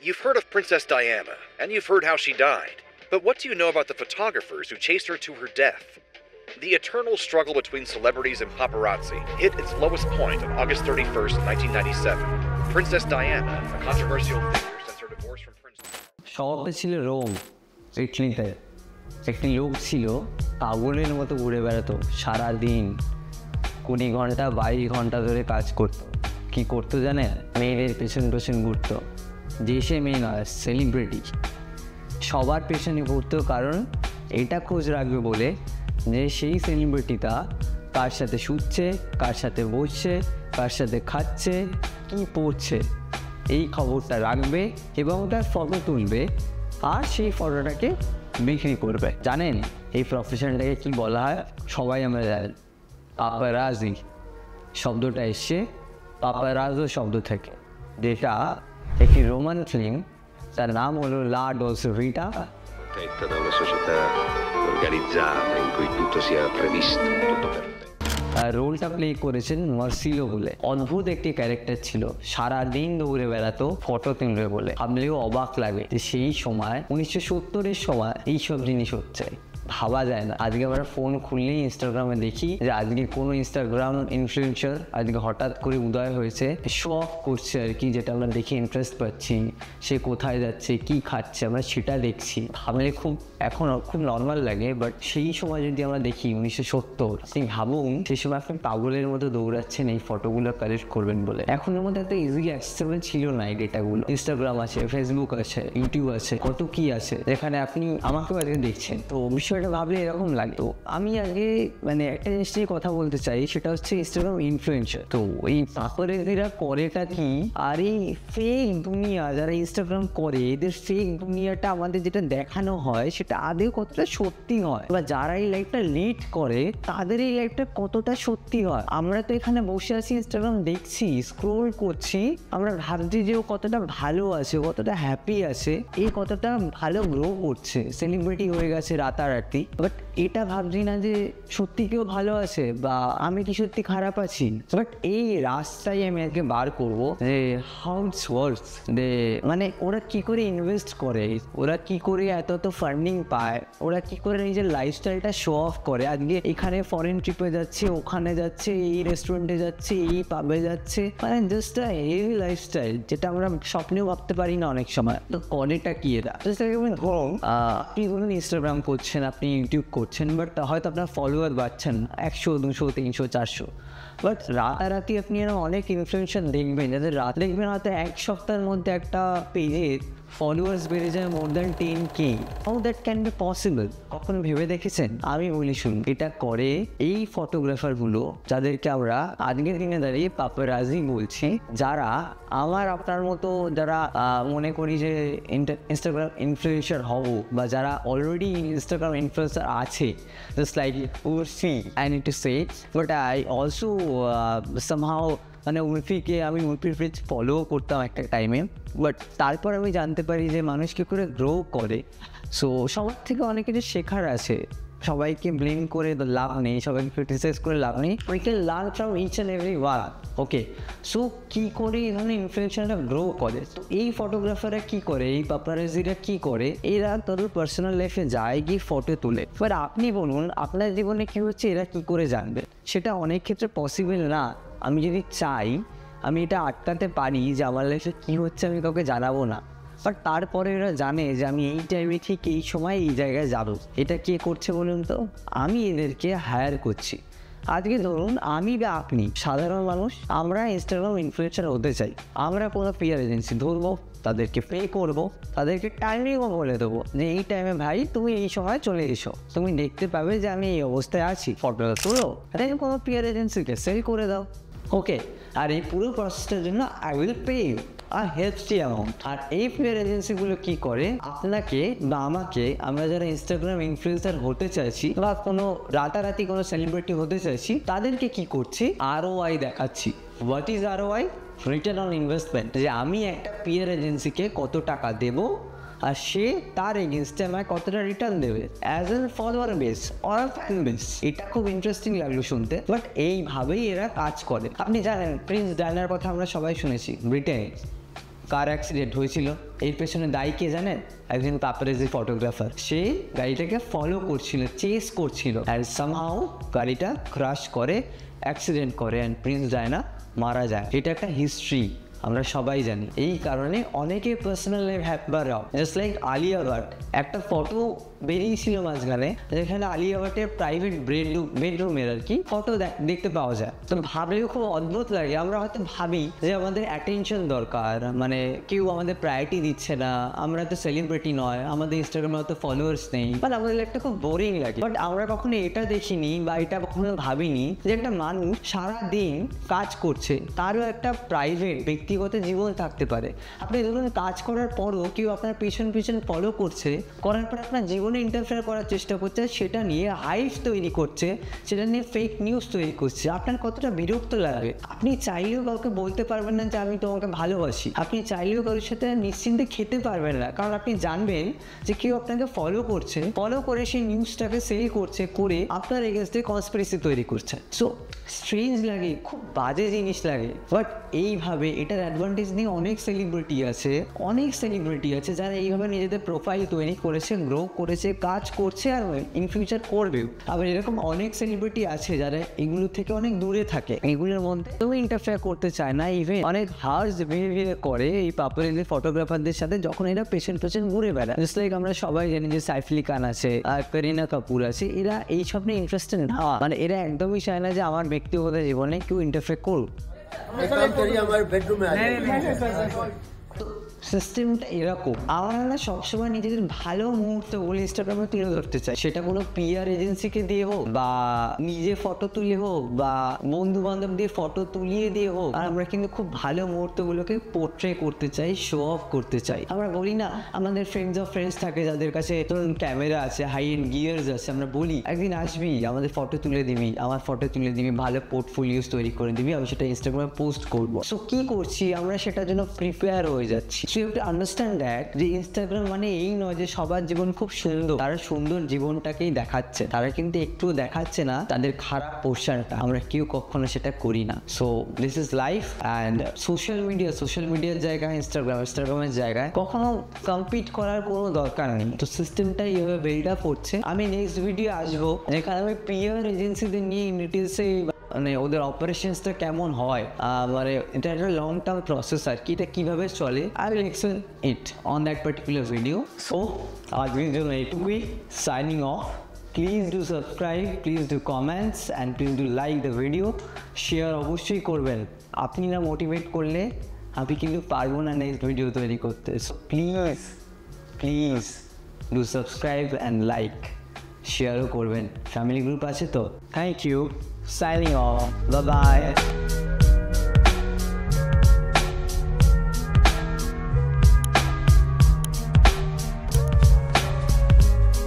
You've heard of Princess Diana, and you've heard how she died. But what do you know about the photographers who chased her to her death? The eternal struggle between celebrities and paparazzi hit its lowest point on August 31st, 1997. Princess Diana, a controversial figure since her divorce from Prince Charles. শহরটা ছিল Rome, ইটলিতে। একটি লোক ছিল পাগলের মতো ঘুরে বেড়াতো সারাদিন, 20 ঘন্টা 22 ঘন্টা ধরে কাজ করতো। কি করতো জানে? মেয়েদের পেছন পেছন ঘুরতো। যে সে মেয়ে নয়, সেলিব্রিটি। সবার পেছনে ঘুরতো, কারণ এটা খোঁজ রাখবে বলে যে সেই সেলিব্রিটিটা কার সাথে শুচ্ছে, কার সাথে বসছে, কার সাথে খাচ্ছে, কী পড়ছে, এই খবরটা রাখবে এবং তার ফটো তুলবে আর সেই ফটোটাকে বিক্রি করবে। জানেন এই প্রফেশনটাকে কী বলা হয়? সবাই আমরা জানি, পাপারাজি। শব্দটা এসছে পাপারাজো শব্দ থেকে, যেটা একটি রোমান ফিল্ম, তার নাম হলো লা ডলসে ভিটা। Protetta da una società organizzata in cui tutto sia previsto, tutto perfetto. রোলটা প্লে করেছেন মার্সিলো বলে অদ্ভুত একটি ক্যারেক্টার ছিল, সারাদিন দৌড়ে বেড়াতো ফটো তুলবে বলে। ভাবলেও অবাক লাগে যে সেই সময় 1970-এর সময় এইসব জিনিস হচ্ছে, ভাবা যায় না। আজকে আমরা ফোন খুললেই ইনস্টাগ্রামে দেখি যে আজকে কোনো ইনস্টাগ্রাম ইনফ্লুয়েন্সার আজকে হঠাৎ করে উদয় হয়েছে, শো অফ করছে আর কি, যেটা আমরা দেখে ইন্টারেস্ট পাচ্ছি। সে কোথায় যাচ্ছে, কি খাচ্ছে, আমরা সেটা দেখছি। ভাবলে এখন খুব নর্মাল লাগে, বাট সেই সময় যদি আমরা দেখি 1970, আপনি ভাবুন সেই সময় আপনি পাগলের মতো দৌড়াচ্ছেন এই ফটোগুলো কালেক্ট করবেন বলে। এখনের মধ্যে এত ইজিলি অ্যাক্সেসেবল ছিল না এই ডেটাগুলো। ইনস্টাগ্রাম আছে, ফেসবুক আছে, ইউটিউব আছে, কত কি আছে, যেখানে আপনি আমাকেও আজকে দেখছেন। তো বিষয়টা ভাবলে এরকম লাগে। তো আমি আগে একটা জিনিস নিয়ে কথা বলতে চাই, সেটা হচ্ছে ইনস্টাগ্রাম ইনফ্লুয়েন্সার। তো এই পাপারাজিরা করেটা কি, আর এই ফেক দুনিয়া যারা ইনস্টাগ্রাম করে, এদের ফেক দুনিয়াটা আমাদের যেটা দেখানো হয় সেটা আদেও কতটা সত্যি হয়, বা যারা এই লাইফটা লিড করে তাদের এই লাইফটা কতটা সত্যি হয়। আমরা তো এখানে বসে আছি, ইনস্টাগ্রাম দেখছি, স্ক্রোল করছি, আমরা ভাবছি যে ও কতটা ভালো আছে, কতটা হ্যাপি আছে, এই কতটা ভালো গ্রো করছে, সেলিব্রিটি হয়ে গেছে রাতারাতি। বাট এটা ভাবছি না যে সত্যি কেউ ভালো আছে বা আমি কি সত্যি খারাপ আছি। বাট এই রাস্তায় আমি আজকে বার করবো যে হাউ ইটস ওয়ার্কস, ওরা কি করে ইনভেস্ট করে, ওরা কি করে এত ফান্ডিং পায়, ওরা কি করে নিজের লাইফস্টাইলটা শো অফ করে। আজকে এখানে ফরেন ট্রিপে যাচ্ছে, ওখানে যাচ্ছে, এই রেস্টুরেন্টে যাচ্ছে, এই পাবে যাচ্ছে, জাস্ট এই লাইফস্টাইল যেটা আমরা স্বপ্নেও ভাবতে পারি না অনেক সময়। তো করেটা কি এরা? আপনি ধরুন ইনস্টাগ্রাম করছেন, আপনি ইউটিউব করছেন, বাট হয়তো আপনার ফলোয়ার বাড়ছেন 100, 200, 300, 400। বাট রাতারাতি আপনি অনেক ইনফ্লুয়েন্সার দেখবেন যাদের দেখবেন হয়তো এক সপ্তাহের মধ্যে একটা পেজের ফলোয়ার্স বেড়ে যায় more than 10K। How that can be possible? কখনো ভেবে দেখেছেন? আমি বলি শুনুন, এটা করে এই ফটোগ্রাফারগুলো, যাদেরকে আমরা আজকের দিনে দাঁড়িয়ে পাপারাজি বলছি, যারা আমার আপনার মতো যারা মনে করি যে ইনস্টাগ্রাম ইনফ্লুয়েন্সার হব, বা যারা অলরেডি ইনস্টাগ্রাম ইনফ্লুয়েন্সার আছে, just like Urfi, I need to say, but I also somehow উর্ফিকে আমি উর্ফির পেজ ফলো করতাম একটা টাইমে। বাট তারপর আমি জানতে পারি যে মানুষ কী করে গ্রো করে। সো সবার থেকে অনেক কিছু শেখার আছে। সবাইকে ব্লেম করে লাভ নেই, সবাইকে ক্রিটিসাইজ করে লাভ নেই। We can learn from each and every one. Okay, so কী করে এই ধরনের ইনফ্লুয়েন্সাররা গ্রো করে? তো এই ফটোগ্রাফাররা কী করে, এই পাপারাজিরা কী করে? এরা তাদের পার্সোনাল লাইফে যায়, গিয়ে ফটো তোলে। এবার আপনি বলুন আপনার জীবনে কী হচ্ছে, এরা কী করে জানবে? সেটা অনেক ক্ষেত্রে পসিবল না। আমি যদি চাই আমি এটা আটকাতে পারি যে আমার লাইফে কী হচ্ছে আমি কাউকে জানাবো না, বাট তারপরে এরা জানে যে আমি এই টাইমে ঠিক এই সময় এই জায়গায় যাবো। এটা কে করছে বলুন তো? আমি এদেরকে হায়ার করছি। আজকে ধরুন আমি বা আপনি সাধারণ মানুষ, আমরা ইনস্টাগ্রাম ইনফ্লুয়েন্সার হতে চাই। আমরা কোনো পিআর এজেন্সি ধরবো, তাদেরকে পে করবো, তাদেরকে টাইমিংও বলে দেবো যে এই টাইমে ভাই তুমি এই সময় চলে এসো, তুমি দেখতে পাবে যে আমি এই অবস্থায় আছি, ফটোটা তোলো, তাই কোনো পিআর এজেন্সিকে সেল করে দাও। ওকে, আর এই পুরো প্রসেসটার জন্য I will pay you a hefty amount. আর এই পিআর এজেন্সিগুলো কী করে, আপনাকে বা আমাকে, আমরা যারা ইনস্টাগ্রাম ইনফ্লুয়েন্সার হতে চাইছি বা কোনো রাতারাতি কোনো সেলিব্রিটি হতে চাইছি, তাদেরকে কি করছি, ROI দেখাচ্ছি। What is ROI? Return on investment. যে আমি একটা পিআর এজেন্সিকে কত টাকা দেবো আর সে তার এগেনস্টে আমায় কতটা রিটার্ন দেবে as an follower base or fan base. এটা খুব ইন্টারেস্টিং লাগলো শুনতে, বাট এইভাবেই এরা কাজ করে। আপনি জানেন প্রিন্স ডায়ানার কথা আমরা সবাই শুনেছি, ব্রিটেনে কার অ্যাক্সিডেন্ট হয়েছিল, এর পেছনে দায়ী কে জানেন? একজন পাপারাজি ফটোগ্রাফার। সে গাড়িটাকে ফলো করছিল, চেস করছিল, অ্যান্ড সামহাউ গাড়িটা ক্রাশ করে, অ্যাক্সিডেন্ট করে, অ্যান্ড প্রিন্স ডায়না মারা যায়। এটা একটা হিস্ট্রি, আমরা সবাই জানি। এই কারণে অনেকে personal life hamper just like Alia Bhatt. একটা ফটো বেরিয়েছিল মাঝখানে যেখানে আলিয়া ভাটের প্রাইভেট বেডরুমের আর কি ফটো দেখতে পাওয়া যায়। তো ভাবলেও খুব অদ্ভুত লাগে। আমরা হয়তো ভাবি যে আমাদের অ্যাটেনশন দরকার, মানে কেউ আমাদের প্রায়োরিটি দিচ্ছে না, আমরা তো সেলিব্রিটি নয়, আমাদের ইনস্টাগ্রামে অত ফলোয়ার্স নেই, বাট আমাদের একটা খুব বোরিং লাগে। বাট আমরা কখনো এটা দেখিনি বা এটা কখনো ভাবিনি যে একটা মানুষ সারাদিন কাজ করছে, তারও একটা প্রাইভেট ব্যক্তিগত জীবন থাকতে পারে। আপনি ধরুন কাজ করার পরও কেউ আপনার পিছন ফলো করছে, করার পর আপনার জীবনে ইন্টারফেয়ার করার চেষ্টা করছে, সেটা নিয়ে হাইপ তৈরি করছে, সেটা নিয়ে ফেক নিউজ তৈরি করছে। আপনার কতটা বিরক্ত লাগবে। আপনি চাইলেও কাউকে বলতে পারবেন না যে আমি তোমাকে ভালোবাসি, আপনি চাইলেও কারোর সাথে নিশ্চিন্তে খেতে পারবেন না, কারণ আপনি জানবেন যে কেউ আপনাকে ফলো করছে, ফলো করে সেই নিউজটাকে সেল করছে, করে আপনার এগেইনস্টে কনস্পিরেসি তৈরি করছে। সো স্ট্রেঞ্জ লাগে, খুব বাজে জিনিস লাগে। বাট এইভাবে এটার অ্যাডভান্টেজ নিয়ে অনেক সেলিব্রিটি আছে যারা এইভাবে নিজেদের প্রোফাইল তৈরি করেছে, গ্রো করেছে, কাজ করছে, আর ইন ফিউচার করবেও। আবার এরকম অনেক সেলিব্রিটি আছে যারা এগুলো থেকে অনেক দূরে থাকে, এগুলোর মধ্যে কেউ ইন্টারফেয়ার করতে চায় না, ইভেন অনেক হার্শ বিহেভিয়ার করে এই পাপারাজি ফটোগ্রাফারদের সাথে যখন এরা পেছন ঘুরে বেড়ায়। জাস্ট লাইক আমরা সবাই জানি যে সাইফ আলি খান আছে, আর করিনা কাপুর আছে, এরা এইসব নিয়ে ইন্টারেস্টেড না, মানে এরা একদমই চায় না যে আমার ব্যক্তিগত জীবনে কেউ ইন্টারফেয়ার করুক। সিস্টেমটা এরকম। আমরা সবসময় নিজেদের ভালো মুহূর্তগুলো ইনস্টাগ্রামে তুলে ধরতে চাই, সেটা কোনো পিআর এজেন্সিকে দিয়ে হোক, বা নিজে ফটো তুলে হোক, বা বন্ধু বান্ধব দিয়ে ফটো তুলিয়ে দিয়ে হোক। আর আমরা কিন্তু খুব ভালো মুহূর্তগুলোকে পোর্ট্রে করতে চাই, শো অফ করতে চাই। আমরা বলি না, আমাদের ফ্রেন্ডস থাকে যাদের কাছে ধরুন ক্যামেরা আছে, হাই এন্ড গিয়ার্স আছে, আমরা বলি একদিন আসবি, আমাদের ফটো তুলে দিবি, আমার ফটো তুলে দিবি, ভালো পোর্টফোলিওস তৈরি করে দিবি, আমি সেটা ইনস্টাগ্রামে পোস্ট করবো। সো কি করছি আমরা, সেটার জন্য প্রিপেয়ার হয়ে যাচ্ছি। So you have to understand that যে ইনস্টাগ্রাম মানে এই নয় যে সবার জীবন খুব সুন্দর, তারা সুন্দর জীবনটাকেই দেখাচ্ছে, তারা কিন্তু একটু দেখাচ্ছে না তাদের খারাপ পোর্শনটা। আমরা কেউ কখনো সেটা করি না। So this is life. And social মিডিয়ার জায়গায় ইনস্টাগ্রামের জায়গায় কখনো কম্পিট করার কোনো দরকার নেই। তো সিস্টেমটা এইভাবে বিল্ড আপ হচ্ছে। আমি নেক্সট ভিডিও আসবো যেখানে আমি পিআর এজেন্সিদের নিয়ে ডিটেলসে, মানে ওদের অপারেশনসটা কেমন হয়, মানে এটা একটা লং টার্ম প্রসেস আর কি, এটা কীভাবে চলে, I will explain it on that particular video. So আজকের জন্য এটুকুই, signing off. Please do subscribe, please do comments, and please do like the video. Share অবশ্যই করবেন, আপনি না মোটিভেট করলে আমি কিন্তু পারবো না নেক্সট ভিডিও তৈরি করতে। So please do subscribe and like, শেয়ারও করবেন। ফ্যামিলি গ্রুপ আছে তো। Thank you, signing off, bye bye.